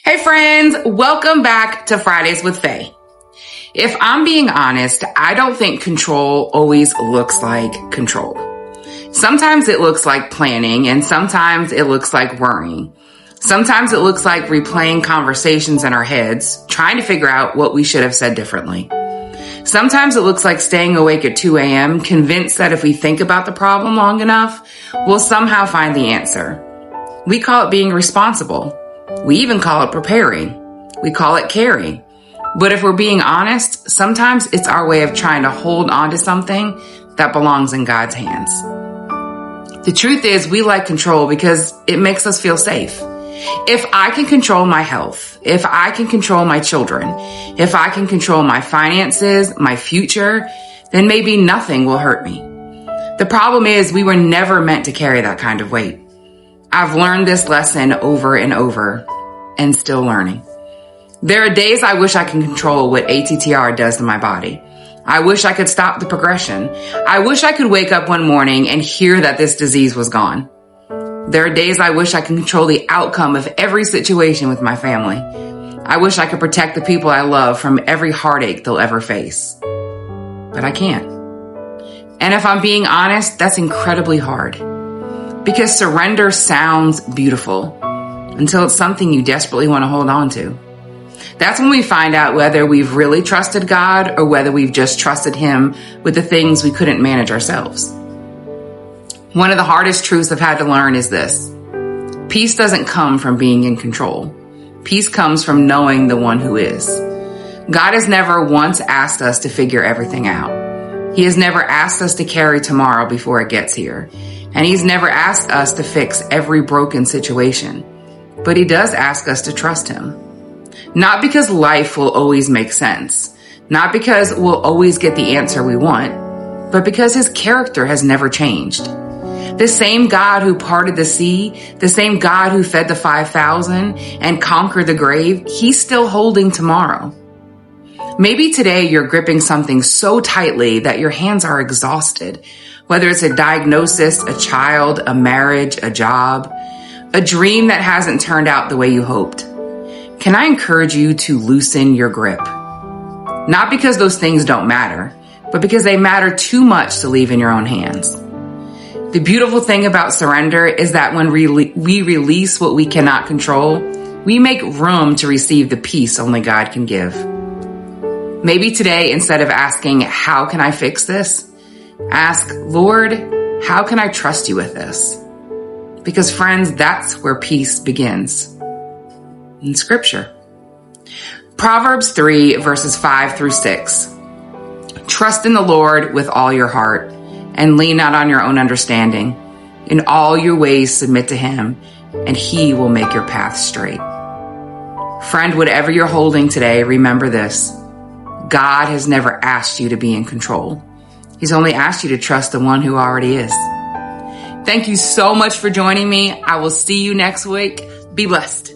Hey friends, welcome back to Fridays with Faye. If I'm being honest, I don't think control always looks like control. Sometimes it looks like planning, and sometimes it looks like worrying. Sometimes it looks like replaying conversations in our heads, trying to figure out what we should have said differently. Sometimes it looks like staying awake at 2 a.m., convinced that if we think about the problem long enough, we'll somehow find the answer. We call it being responsible. We even call it preparing. We call it caring. But if we're being honest, sometimes it's our way of trying to hold on to something that belongs in God's hands. The truth is, we like control because it makes us feel safe. If I can control my health, if I can control my children, if I can control my finances, my future, then maybe nothing will hurt me. The problem is we were never meant to carry that kind of weight. I've learned this lesson over and over and still learning. There are days I wish I could control what ATTR does to my body. I wish I could stop the progression. I wish I could wake up one morning and hear that this disease was gone. There are days I wish I could control the outcome of every situation with my family. I wish I could protect the people I love from every heartache they'll ever face. But I can't. And if I'm being honest, that's incredibly hard. Because surrender sounds beautiful until it's something you desperately want to hold on to. That's when we find out whether we've really trusted God or whether we've just trusted Him with the things we couldn't manage ourselves. One of the hardest truths I've had to learn is this. Peace doesn't come from being in control. Peace comes from knowing the one who is. God has never once asked us to figure everything out. He has never asked us to carry tomorrow before it gets here. And He's never asked us to fix every broken situation. But He does ask us to trust Him. Not because life will always make sense. Not because we'll always get the answer we want. But because His character has never changed. The same God who parted the sea, the same God who fed the 5,000 and conquered the grave, He's still holding tomorrow. Maybe today you're gripping something so tightly that your hands are exhausted. Whether it's a diagnosis, a child, a marriage, a job, a dream that hasn't turned out the way you hoped. Can I encourage you to loosen your grip? Not because those things don't matter, but because they matter too much to leave in your own hands. The beautiful thing about surrender is that when we release what we cannot control, we make room to receive the peace only God can give. Maybe today, instead of asking, how can I fix this? Ask, Lord, how can I trust you with this? Because friends, that's where peace begins. In Scripture. Proverbs 3 verses 5 through 6. Trust in the Lord with all your heart and lean not on your own understanding. In all your ways submit to Him and He will make your path straight. Friend, whatever you're holding today, remember this. God has never asked you to be in control. He's only asked you to trust the one who already is. Thank you so much for joining me. I will see you next week. Be blessed.